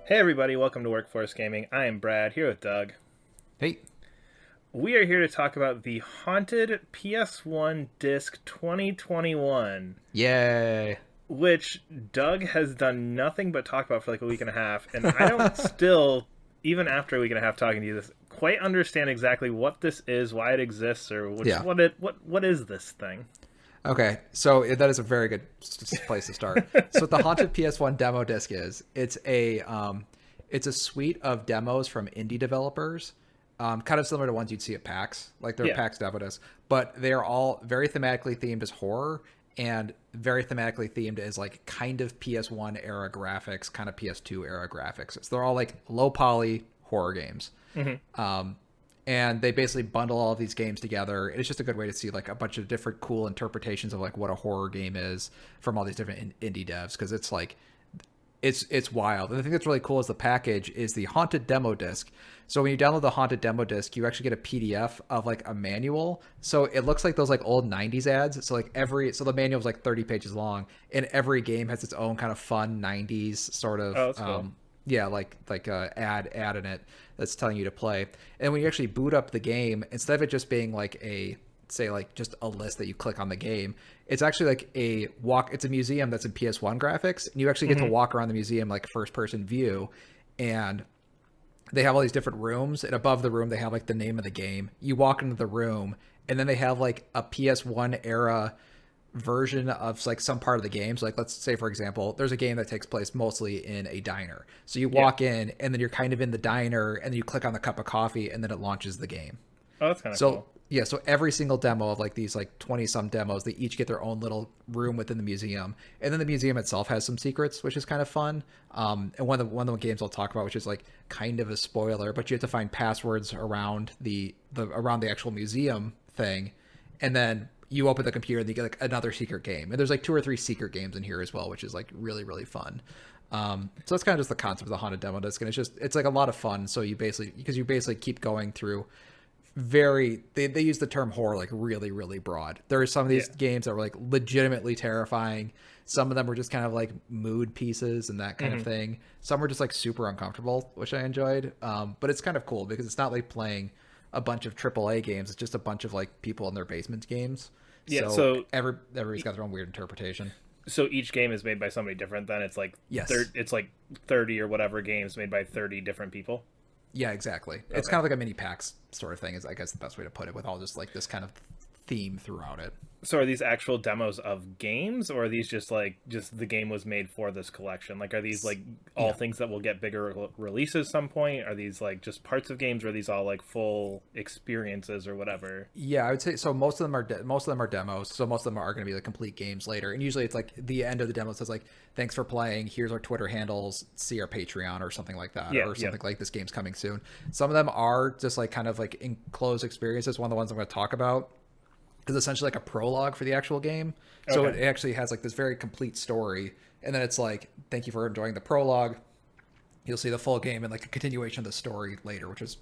Hey everybody, welcome to Workforce Gaming. I am Brad, here with Doug. Hey. We are here to talk about the Haunted PS1 Disc 2021, Yay. which Doug has done nothing but talk about for like a week and a half, and I don't still, even after a week and a half talking to you, this quite understand exactly what this is, why it exists, or Yeah. what is this thing? Okay. So that is a very good place to start. So what the Haunted PS1 demo disc is, it's a suite of demos from indie developers, kind of similar to ones you'd see at PAX, like they're Yeah. PAX demo discs, but they are all very thematically themed as horror and very thematically themed as like kind of PS1 era graphics, kind of PS2 era graphics. So they're all like low poly horror games. Hmm. And they basically bundle all of these games together. It's just a good way to see like a bunch of different cool interpretations of like what a horror game is from all these different indie devs, because it's like it's wild. And the thing that's really cool is the package is the Haunted demo disc. So when you download the Haunted demo disc, you actually get a PDF of like a manual. So it looks like those like old 90s ads. So like the manual is like 30 pages long, and every game has its own kind of fun 90s sort of Oh, that's cool. yeah, like ad in it that's telling you to play. And when you actually boot up the game, instead of it just being like a say like just a list that you click on the game, it's actually like it's a museum that's in PS1 graphics, and you actually get to Hmm. walk around the museum like first person view. And they have all these different rooms, and above the room they have like the name of the game. You walk into the room, and then they have like a PS1 era version of like some part of the game. So like let's say for example, there's a game that takes place mostly in a diner. So you Yeah. walk in, and then you're kind of in the diner, and then you click on the cup of coffee, and then it launches the game. Oh, that's kind of So cool. yeah, so every single demo of like these like 20 some demos, they each get their own little room within the museum. And then the museum itself has some secrets, which is kind of fun. And one of the games I'll talk about, which is like kind of a spoiler, but you have to find passwords around the actual museum thing. And then you open the computer and you get like another secret game. And there's like two or three secret games in here as well, which is like really, really fun. So that's kind of just the concept of the Haunted demo disc, and it's like a lot of fun. So you basically keep going through they use the term horror like really, really broad. There are some of Yeah. these games that were like legitimately terrifying. Some of them were just kind of like mood pieces and that kind of Hmm. thing. Some were just like super uncomfortable, which I enjoyed. But it's kind of cool because it's not like playing a bunch of AAA games. It's just a bunch of like people in their basement games. Yeah. So everybody's got their own weird interpretation. So each game is made by somebody different. Then Yes. it's like 30 or whatever games made by 30 different people. Yeah, exactly. It's Okay. kind of like a mini PAX sort of thing, is I guess the best way to put it, with all just like this kind of theme throughout it. So are these actual demos of games, or are these just the game was made for this collection? Like, are these like all Yeah. things that will get bigger releases some point? Are these like just parts of games, or are these all like full experiences or whatever? Yeah, I would say so. Most of them are demos, so most of them are going to be like complete games later. And usually, it's like the end of the demo says like, "Thanks for playing. Here's our Twitter handles. See our Patreon," or something like that, Yeah. or Yeah. something like this game's coming soon. Some of them are just like kind of like enclosed experiences. One of the ones I'm going to talk about is essentially like a prologue for the actual game. So Okay. it actually has like this very complete story, and then it's like, "Thank you for enjoying the prologue. You'll see the full game and like a continuation of the story later," which is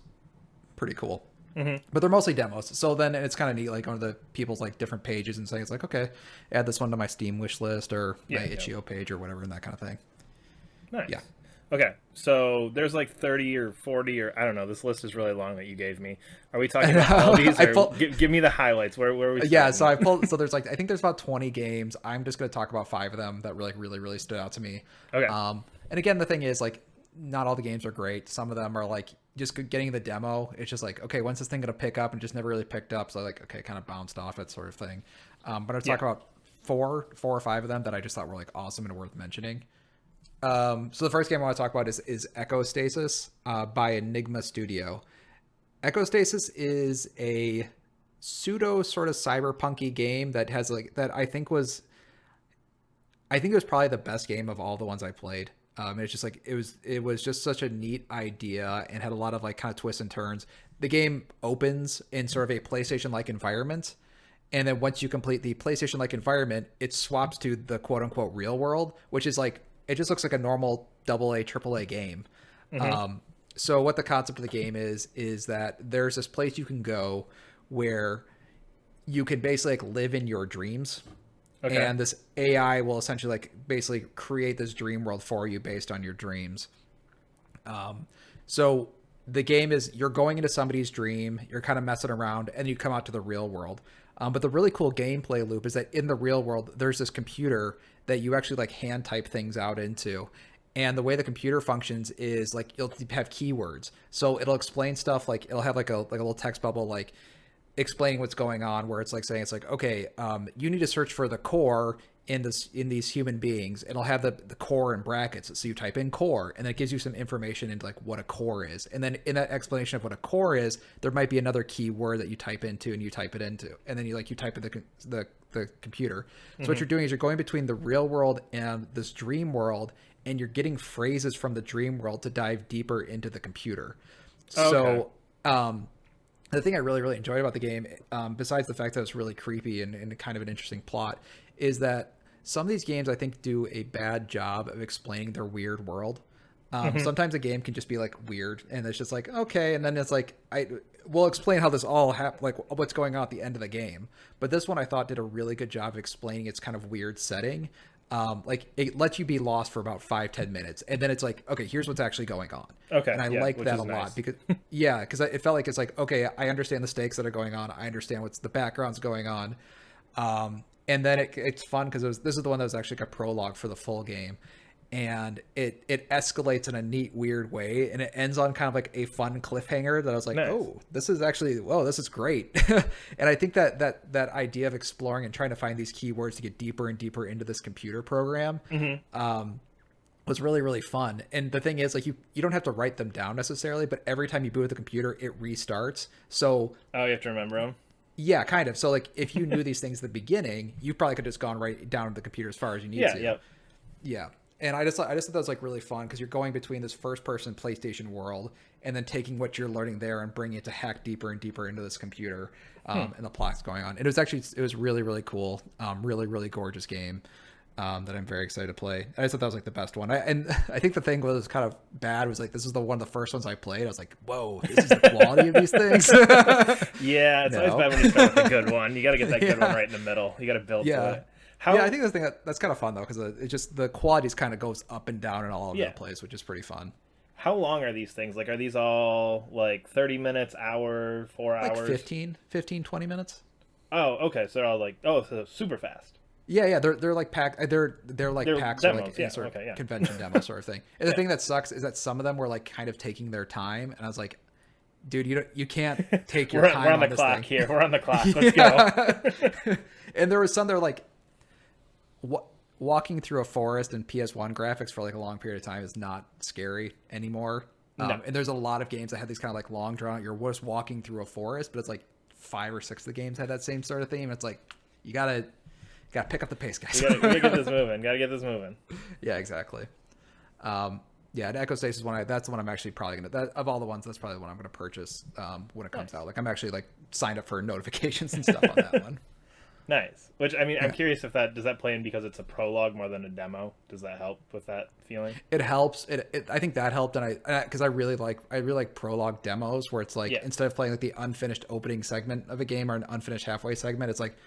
pretty cool. Hmm. But they're mostly demos. So then it's kind of neat, like on the people's like different pages and saying it's like, okay, add this one to my Steam wish list or my Yeah. Yeah. itch.io page or whatever, and that kind of thing. Yeah. Nice. Okay, so there's like 30 or 40 or I don't know. This list is really long that you gave me. Are we talking about all these, I or pulled, give me the highlights? Where are we yeah. starting? So I pulled. So there's like I think there's about 20 games. I'm just going to talk about 5 of them that really stood out to me. Okay. And again, the thing is like not all the games are great. Some of them are like just getting the demo. It's just like, okay, when's this thing going to pick up? And just never really picked up. So like, okay, kind of bounced off it sort of thing. But I'll Yeah. talk about four or five of them that I just thought were like awesome and worth mentioning. So the first game I want to talk about is ECHOSTASIS by Enigma Studio. ECHOSTASIS is a pseudo sort of cyberpunky game that has like that I think it was probably the best game of all the ones I played. It's just like it was just such a neat idea and had a lot of like kind of twists and turns. The game opens in sort of a PlayStation like environment, and then once you complete the PlayStation like environment, it swaps to the quote unquote real world, which is like it just looks like a normal AA game. Hmm. So what the concept of the game is that there's this place you can go where you can basically like live in your dreams, Okay. and this AI will essentially like basically create this dream world for you based on your dreams. So the game is you're going into somebody's dream, you're kind of messing around, and you come out to the real world. But the really cool gameplay loop is that in the real world, there's this computer that you actually like hand type things out into. And the way the computer functions is like you'll have keywords. So it'll explain stuff like it'll have like a little text bubble like explaining what's going on, where it's like saying it's like, okay, you need to search for the core in these human beings. It'll have the core in brackets, so you type in core, and then it gives you some information into like what a core is, and then in that explanation of what a core is, there might be another keyword that you type into, and you type it into, and then you type in the computer. So what you're doing is you're going between the real world and this dream world, and you're getting phrases from the dream world to dive deeper into the computer. So the thing I really, really enjoyed about the game, besides the fact that it's really creepy and kind of an interesting plot, is that some of these games I think do a bad job of explaining their weird world. Sometimes a game can just be like weird, and it's just like, okay, and then it's like, we'll explain how this all like what's going on at the end of the game. But this one I thought did a really good job of explaining its kind of weird setting. Like it lets you be lost for about 5-10 minutes, and then it's like, okay, here's what's actually going on. Okay, and I like that a lot because because it felt like it's like, okay, I understand the stakes that are going on, I understand what's the background's going on, and then it's fun because this is the one that was actually like a prologue for the full game, and it escalates in a neat, weird way, and it ends on kind of like a fun cliffhanger that I was like, oh, this is actually, whoa, this is great. And I think that idea of exploring and trying to find these keywords to get deeper and deeper into this computer program was really, really fun. And the thing is, like, you don't have to write them down necessarily, but every time you boot up the computer, it restarts. So you have to remember them. Yeah, kind of. So like if you knew these things at the beginning, you probably could have just gone right down to the computer as far as you need to. Yeah. And I just thought that was like really fun because you're going between this first person PlayStation world and then taking what you're learning there and bringing it to hack deeper and deeper into this computer and the plots going on. It was really, really cool. Really, really gorgeous game that I'm very excited to play. I just thought that was like the best one. I think the thing was kind of bad was like, this is one of the first ones I played. I was like, whoa, this is the quality of these things. Yeah, it's always bad when you start with a good one. You got to get that good one right in the middle. You got to build to it. I think that's kind of fun though, because it just the quality kind of goes up and down and all over the place, which is pretty fun. How long are these things? Like, are these all like 30 minutes, hour, 4 hours? Like 15, 20 minutes. Oh, okay. So they're all like, so super fast. Yeah, they're like packed. They're like packs demos, or like sort of convention demo sort of thing. And the thing that sucks is that some of them were like kind of taking their time, and I was like, dude, you can't take your time. We're on the clock here. We're on the clock. Let's go. And there was some that were like, walking through a forest in PS1 graphics for like a long period of time is not scary anymore. No. And there's a lot of games that have these kind of like long drawn. You're just walking through a forest, but it's like 5 or 6 of the games had that same sort of theme. It's like you gotta pick up the pace, guys. You gotta get this moving. Gotta get this moving. Yeah, exactly. And ECHOSTASIS one. That's the one I'm actually probably gonna. Of all the ones, that's probably the one I'm gonna purchase when it comes out. Like I'm actually like signed up for notifications and stuff on that one. Nice. Which, I mean, I'm curious if does that play in because it's a prologue more than a demo? Does that help with that feeling? It helps. I think that helped, and because I really like prologue demos where it's like instead of playing like the unfinished opening segment of a game or an unfinished halfway segment, it's like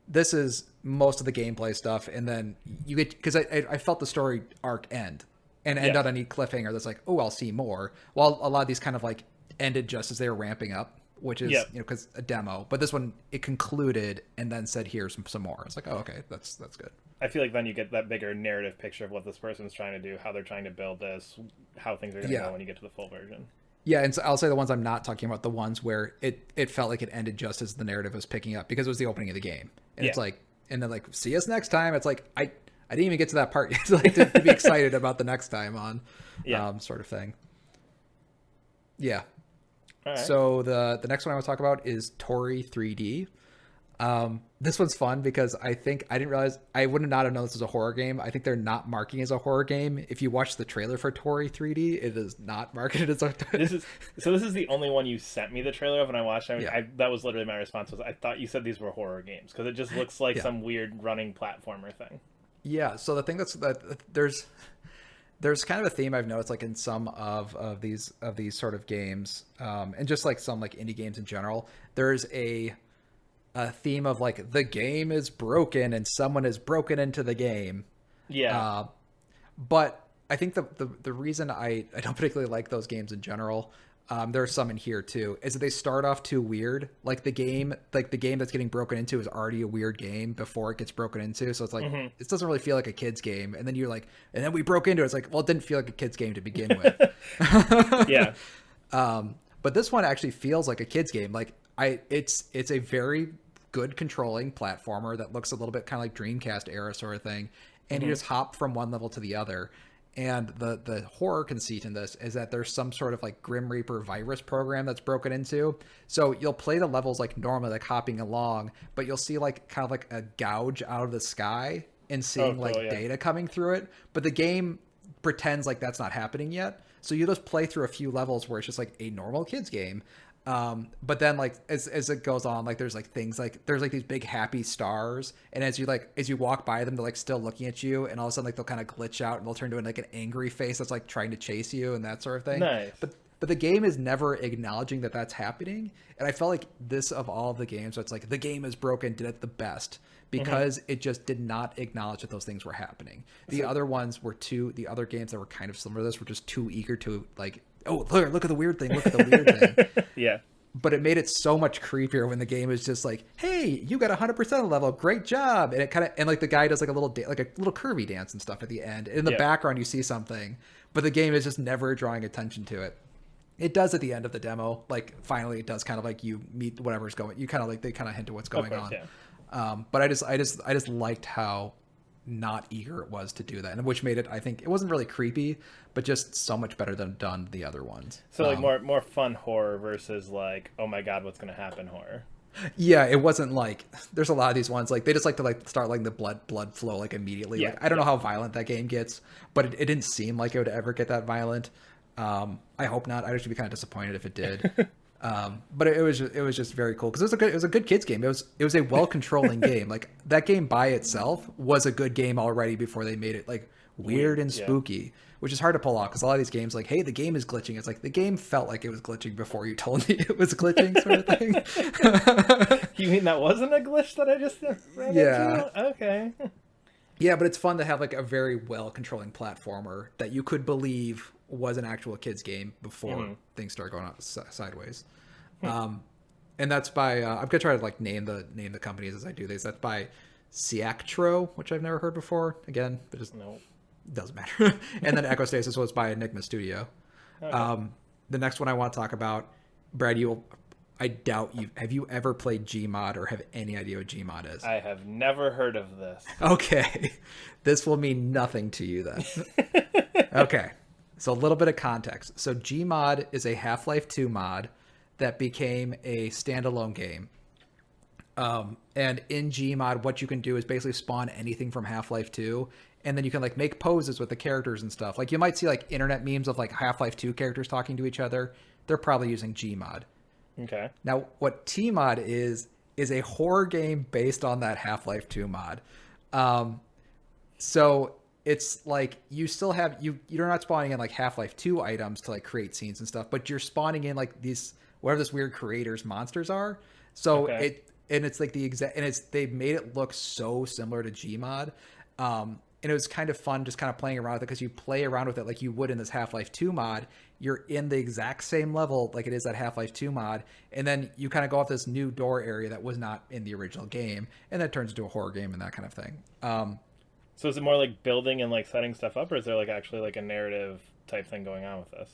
this is most of the gameplay stuff, and then you get, because I felt the story arc end on a neat cliffhanger that's like, oh, I'll see more. While a lot of these kind of like ended just as they were ramping up, which is because a demo, but this one it concluded and then said here's some more. It's like, oh, okay, that's good. I feel like then you get that bigger narrative picture of what this person's trying to do, how they're trying to build this, how things are going to go when you get to the full version. Yeah, and so I'll say the ones I'm not talking about, the ones where it felt like it ended just as the narrative was picking up, because it was the opening of the game, and it's like, and then like, see us next time. It's like I didn't even get to that part yet, like to be excited about the next time on, sort of thing. Yeah. Right. So the next one I want to talk about is Toree 3D. This one's fun because I didn't realize, I would not have known this was a horror game. I think they're not marketing as a horror game. If you watch the trailer for Toree 3D, it is not marketed as a. This is the only one you sent me the trailer of, and I watched. That was literally my response. Was I thought you said these were horror games because it just looks like some weird running platformer thing. Yeah. So the thing there's kind of a theme I've noticed, like in some of these sort of games, and just like some like indie games in general, there's a theme of like the game is broken and someone is broken into the game. Yeah. But I think the reason I don't particularly like those games in general, there are some in here too, is that they start off too weird. Like the game that's getting broken into is already a weird game before it gets broken into. So it's like, it doesn't really feel like a kid's game. And then you're like, and then we broke into it. It's like, well, it didn't feel like a kid's game to begin with. Yeah. But this one actually feels like a kid's game. Like it's a very good controlling platformer that looks a little bit kind of like Dreamcast era sort of thing. And you just hop from one level to the other. And the horror conceit in this is that there's some sort of like Grim Reaper virus program that's broken into. So you'll play the levels like normally, like hopping along, but you'll see like kind of like a gouge out of the sky and seeing data coming through it. But the game pretends like that's not happening yet. So you just play through a few levels where it's just like a normal kid's game. But then like as it goes on, like there's like things like there's like these big happy stars, and as you walk by them, they're like still looking at you, and all of a sudden like they'll kind of glitch out and they'll turn to like an angry face that's like trying to chase you and that sort of thing. Nice. But the game is never acknowledging that that's happening, and I felt like this of all of the games, so it's like the game is broken did it the best because it just did not acknowledge that those things were happening. The other games that were kind of similar to this were just too eager to like, oh, look at the weird thing. Look at the weird thing. Yeah. But it made it so much creepier when the game is just like, hey, you got 100% of the level. Great job. And it kind of, and like the guy does like a little curvy dance and stuff at the end. In the background, you see something, but the game is just never drawing attention to it. It does at the end of the demo. Like finally it does kind of like you meet whatever's going, you kind of like, they kind of hint at what's going on. Yeah. But I just liked how not eager it was to do that, and which made it, I think it wasn't really creepy, but just so much better than done the other ones. So like more fun horror versus like, oh my god, what's gonna happen horror. Yeah, it wasn't like, there's a lot of these ones like they just like to like start letting the blood flow like immediately. Yeah, like, I don't know how violent that game gets, but it didn't seem like it would ever get that violent. I hope not. I'd actually be kind of disappointed if it did. But it was just very cool because it was a good kids game. It was a well controlling game. Like that game by itself was a good game already before they made it like weird and spooky, which is hard to pull off because a lot of these games like, hey, the game is glitching. It's like the game felt like it was glitching before you told me it was glitching, sort of thing. You mean that wasn't a glitch that I just ran into? Okay. Yeah, but it's fun to have like a very well controlling platformer that you could believe was an actual kids game before things start going on sideways. And that's by I'm gonna try to like name the companies as I do this. That's by Ciactro, which I've never heard before. Again, it just doesn't matter. And then ECHOSTASIS was by Enigma Studio. Okay. The next one I want to talk about, Brad, I doubt have you ever played Gmod or have any idea what Gmod is? I have never heard of this. Okay. This will mean nothing to you then. Okay. So a little bit of context. So Gmod is a Half-Life 2 mod that became a standalone game. And in Gmod, what you can do is basically spawn anything from Half-Life 2, and then you can like make poses with the characters and stuff. Like you might see like internet memes of like Half-Life 2 characters talking to each other. They're probably using Gmod. Okay. Now, what Tmod is a horror game based on that Half-Life 2 mod. So it's like you still have you're not spawning in like Half-Life 2 items to like create scenes and stuff, but you're spawning in like these whatever this weird creators monsters are. So it's like the exact, and they've made it look so similar to Gmod. And it was kind of fun just kind of playing around with it because you play around with it like you would in this Half-Life 2 mod. You're in the exact same level like it is that Half-Life 2 mod, and then you kind of go off this new door area that was not in the original game, and that turns into a horror game and that kind of thing. So is it more like building and like setting stuff up, or is there like actually like a narrative type thing going on with this?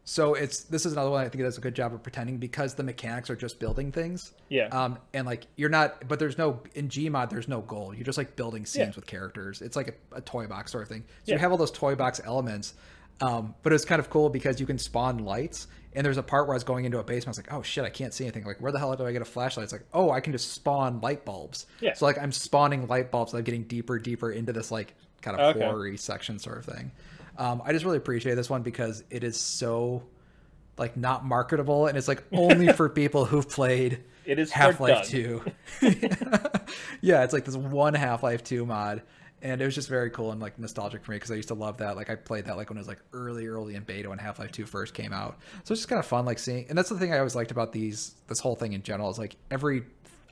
So this is another one I think it does a good job of pretending because the mechanics are just building things. Yeah. And like you're not, but there's no, in Gmod, there's no goal. You're just like building scenes with characters. It's like a toy box sort of thing. So you have all those toy box elements. But it's kind of cool because you can spawn lights, and there's a part where I was going into a basement. I was like, oh shit, I can't see anything. Like, where the hell do I get a flashlight? It's like, oh, I can just spawn light bulbs. Yeah. So like I'm spawning light bulbs. I'm getting deeper into this like kind of horror-y section sort of thing. I just really appreciate this one because it is so like not marketable, and it's like only for people who've played Half-Life 2. Yeah, it's like this one Half-Life 2 mod, and it was just very cool and like nostalgic for me because I used to love that. Like I played that like when it was like early in beta when Half-Life 2 first came out. So it's just kind of fun like seeing, and that's the thing I always liked about this whole thing in general is like every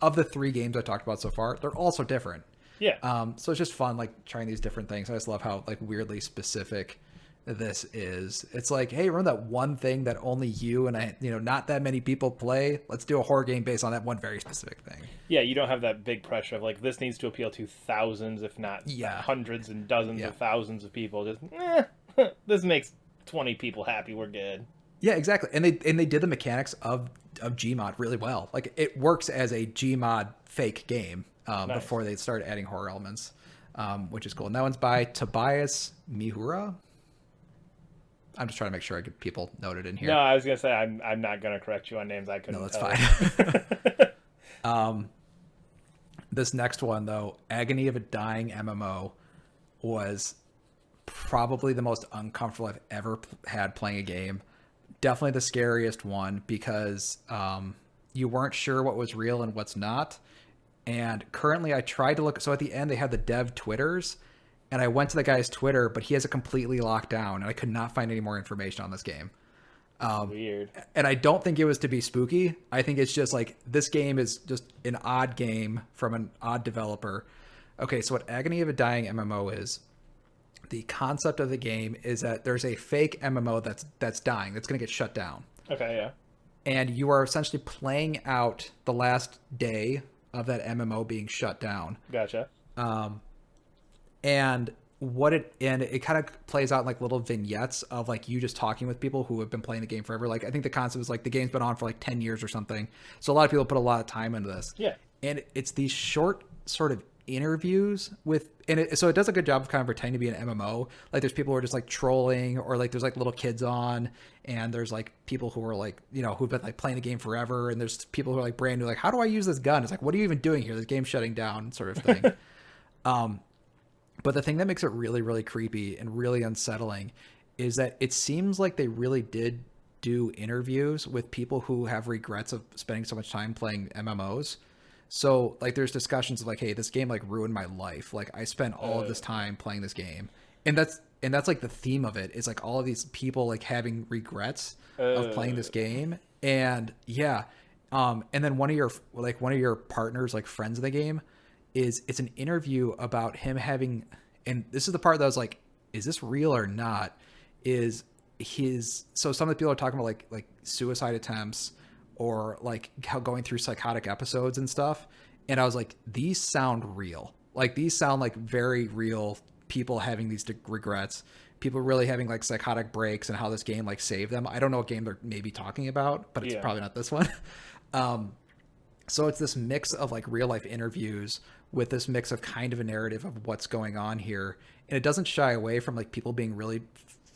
of the 3 games I talked about so far, they're all so different. Yeah. So it's just fun like trying these different things. I just love how like weirdly specific this is. It's like, hey, remember that one thing that only you and not that many people play? Let's do a horror game based on that one very specific thing. Yeah, you don't have that big pressure of like this needs to appeal to thousands, if not hundreds and dozens of thousands of people. Just this makes 20 people happy. We're good. Yeah, exactly. And they did the mechanics of Gmod really well. Like it works as a Gmod fake game before they started adding horror elements, which is cool. And that one's by Tobias Mihura. I'm just trying to make sure I get people noted in here. No, I was gonna say I'm not gonna correct you on names I couldn't. No, that's fine. This next one though, Agony of a Dying MMO, was probably the most uncomfortable I've ever had playing a game. Definitely the scariest one because you weren't sure what was real and what's not. And currently I tried to look. So at the end they had the dev Twitters. And I went to the guy's Twitter, but he has it completely locked down, and I could not find any more information on this game. Weird. And I don't think it was to be spooky. I think it's just like this game is just an odd game from an odd developer. Okay, so what Agony of a Dying MMO is, the concept of the game is that there's a fake MMO that's dying, that's going to get shut down. Okay, yeah. And you are essentially playing out the last day of that MMO being shut down. Gotcha. And it kind of plays out in like little vignettes of like you just talking with people who have been playing the game forever. Like I think the concept is like the game's been on for like 10 years or something. So a lot of people put a lot of time into this. Yeah. And it's these short sort of interviews so it does a good job of kind of pretending to be an MMO. Like there's people who are just like trolling, or like there's like little kids on, and there's like people who are like, who've been like playing the game forever. And there's people who are like brand new, like, how do I use this gun? It's like, what are you even doing here? This game's shutting down, sort of thing. But the thing that makes it really, really creepy and really unsettling is that it seems like they really did do interviews with people who have regrets of spending so much time playing MMOs. So like there's discussions of like, hey, this game like ruined my life. Like I spent all of this time playing this game. And that's like the theme of it, is like all of these people like having regrets of playing this game. And yeah. And then one of your partners, like friends of the game, it's an interview about him having, and this is the part that I was like, is this real or not? So some of the people are talking about like suicide attempts or like how going through psychotic episodes and stuff. And I was like, these sound real. Like these sound like very real people having these regrets, people really having like psychotic breaks, and how this game like saved them. I don't know what game they're maybe talking about, but it's probably not this one. So it's this mix of like real life interviews with this mix of kind of a narrative of what's going on here. And it doesn't shy away from like people being really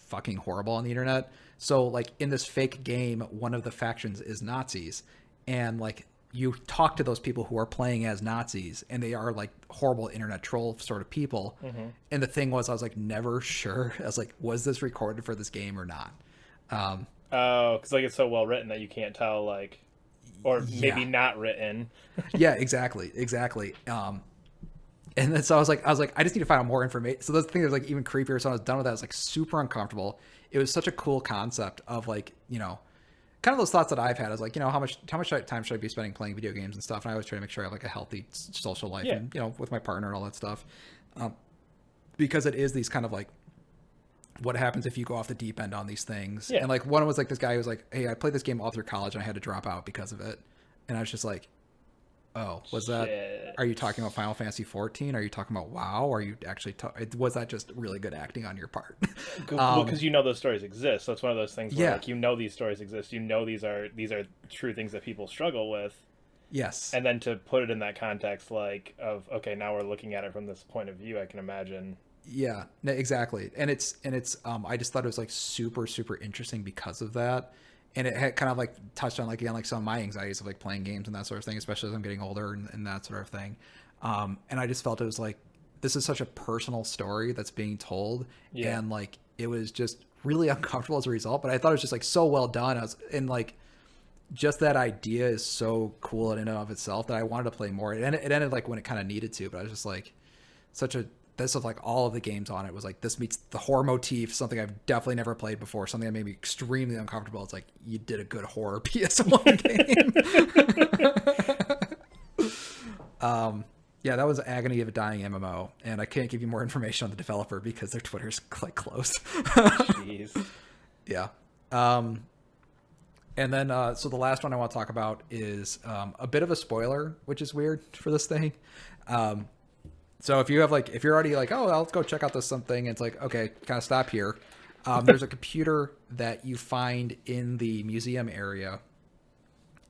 fucking horrible on the internet. So like in this fake game, one of the factions is Nazis, and like you talk to those people who are playing as Nazis, and they are like horrible internet troll sort of people. Mm-hmm. And the thing was, I was like never sure. I was like, was this recorded for this game or not? Because like it's so well written that you can't tell, like, or maybe not written. Yeah, exactly. And then so I was like, I just need to find out more information. So the thing that was like even creepier. So when I was done with that, I was like super uncomfortable. It was such a cool concept of like, kind of those thoughts that I've had. I was like, how much time should I be spending playing video games and stuff? And I always try to make sure I have like a healthy social life, and with my partner and all that stuff, because it is these kind of like, what happens if you go off the deep end on these things? Yeah. And like one was like this guy who was like, hey, I played this game all through college and I had to drop out because of it. And I was just like, oh, are you talking about Final Fantasy 14? Are you talking about WoW? Are you actually was that just really good acting on your part? Well, because those stories exist. So it's one of those things where like these stories exist. These are true things that people struggle with. Yes. And then to put it in that context, like of okay, now we're looking at it from this point of view, I can imagine. Yeah, exactly. And it's I just thought it was like super, super interesting because of that. And it had kind of like touched on like, again, like some of my anxieties of like playing games and that sort of thing, especially as I'm getting older and that sort of thing. And I just felt it was like, this is such a personal story that's being told. Yeah. And like, it was just really uncomfortable as a result, but I thought it was just like so well done. Just that idea is so cool in and of itself that I wanted to play more. It ended like when it kind of needed to, but I was just like this of like all of the games on it was like, this meets the horror motif, something I've definitely never played before, something that made me extremely uncomfortable. It's like, you did a good horror PS1 game. Yeah, that was Agony of a Dying MMO, and I can't give you more information on the developer because their Twitter's like closed. Jeez. Yeah. And then, so the last one I want to talk about is a bit of a spoiler, which is weird for this thing. So if you have if you're already like, oh, I'll go check out this something, it's like, okay, kind of stop here. There's a computer that you find in the museum area,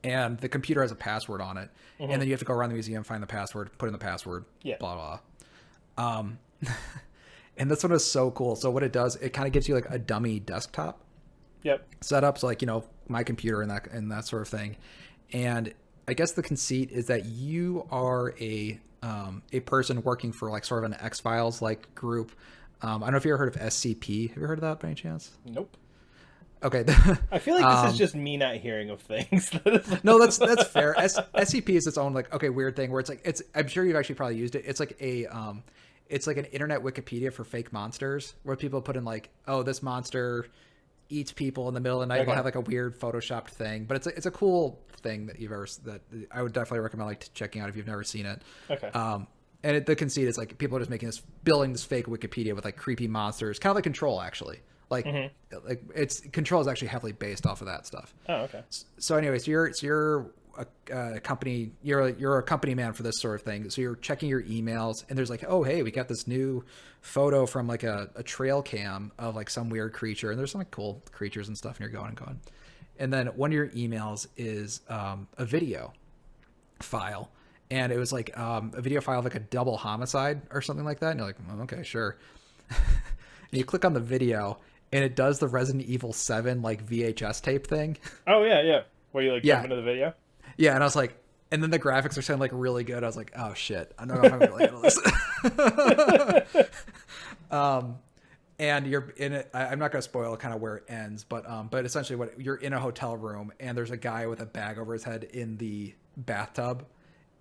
and the computer has a password on it, and then you have to go around the museum, find the password, put in the password, blah, blah. And this one is so cool. So what it does, it kind of gives you like a dummy desktop setup. So like, my computer and that sort of thing. And I guess the conceit is that you are a person working for like sort of an X-Files like group. I don't know if you ever heard of SCP. Have you heard of that by any chance? Nope. Okay. I feel like this is just me not hearing of things. No, that's fair. SCP is its own weird thing where I'm sure you've actually probably used it. It's like it's like an internet Wikipedia for fake monsters where people put in like, oh, this monster eats people in the middle of the night. We'll have like a weird photoshopped thing, but it's a cool thing that I would definitely recommend checking out if you've never seen it. Okay. And the conceit is like people are just building this fake Wikipedia with like creepy monsters, kind of like Control actually. Like Control is actually heavily based off of that stuff. Oh, okay. So anyways, you're a company, you're a company man for this sort of thing. So you're checking your emails, and there's like, oh hey, we got this new photo from like a trail cam of like some weird creature, and there's some like cool creatures and stuff, and you're going. And then one of your emails is a video file. And it was like a video file of like a double homicide or something like that. And you're like, well, okay, sure. And you click on the video, and it does the Resident Evil 7 like VHS tape thing. Oh, yeah. Where you jump into the video? Yeah, and I was like, and then the graphics are sounding like really good. I was like, oh shit, I don't know if I'm really handle this. And you're in it. I'm not going to spoil kind of where it ends, but essentially you're in a hotel room, and there's a guy with a bag over his head in the bathtub.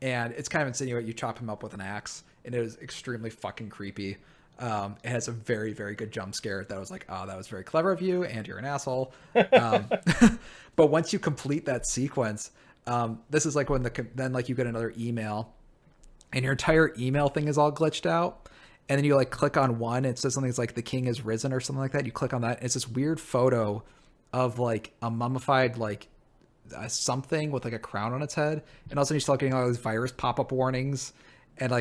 And it's kind of insinuate you chop him up with an axe, and it is extremely fucking creepy. It has a very, very good jump scare that was like, oh, that was very clever of you, and you're an asshole. But once you complete that sequence, this is like when then like you get another email, and your entire email thing is all glitched out. And then you like click on one, and it says something like the king has risen or something like that. You click on that, and it's this weird photo of like a mummified something with like a crown on its head, and all of a sudden you start getting all these virus pop-up warnings, and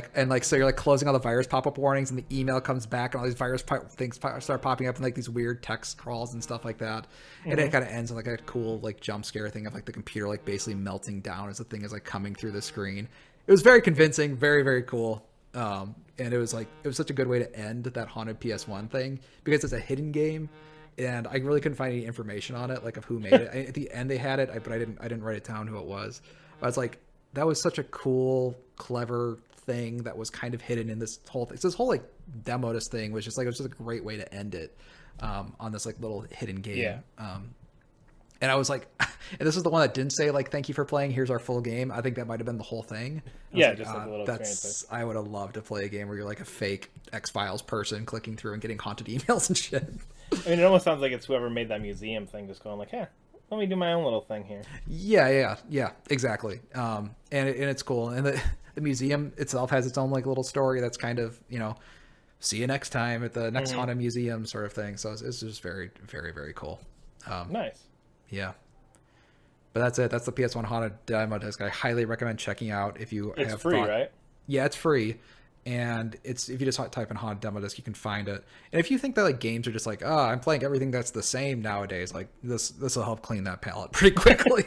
so you're like closing all the virus pop-up warnings, and the email comes back, and all these virus things start popping up in like these weird text crawls and stuff like that. And it kind of ends in like a cool like jump scare thing of like the computer like basically melting down as the thing is like coming through the screen. It was very convincing, very, very cool. And it was such a good way to end that haunted PS1 thing because it's a hidden game. And I really couldn't find any information on it, like of who made it. At the end they had it, but I didn't write it down who it was. But I was like, that was such a cool, clever thing that was kind of hidden in this whole thing. So this whole like demo this thing was just like, it was just a great way to end it on this like little hidden game. Yeah. And I was like, and this is the one that didn't say like, thank you for playing, here's our full game. I think that might have been the whole thing. Yeah, like, just like a little experience. I would have loved to play a game where you're like a fake X-Files person clicking through and getting haunted emails and shit. I mean, it almost sounds like it's whoever made that museum thing just going like, hey, let me do my own little thing here. Yeah, exactly. And it's cool. And the museum itself has its own like little story that's kind of, see you next time at the next haunted museum sort of thing. So it's just very, very, very cool. Nice. Yeah. But that's it. That's the PS1 haunted demo disc. I highly recommend checking out if you have free, right? Yeah, it's free. And it's if you just type in haunted demo disc, you can find it. And if you think that like games are just like, oh, I'm playing everything that's the same nowadays, like this will help clean that palette pretty quickly.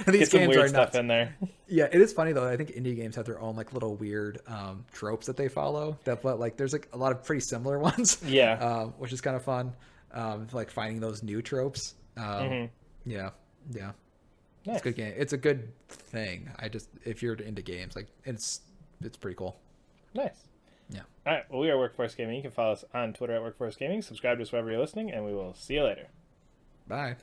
These games are stuff in there. Yeah, it is funny though. I think indie games have their own like little weird tropes that they follow. But like there's like a lot of pretty similar ones. Yeah, which is kind of fun. Like finding those new tropes. Yeah. Nice. It's a good game. It's a good thing. If you're into games, like it's pretty cool. Nice. Yeah. All right. Well, we are Workforce Gaming. You can follow us on Twitter at Workforce Gaming. Subscribe to us wherever you're listening, and we will see you later. Bye.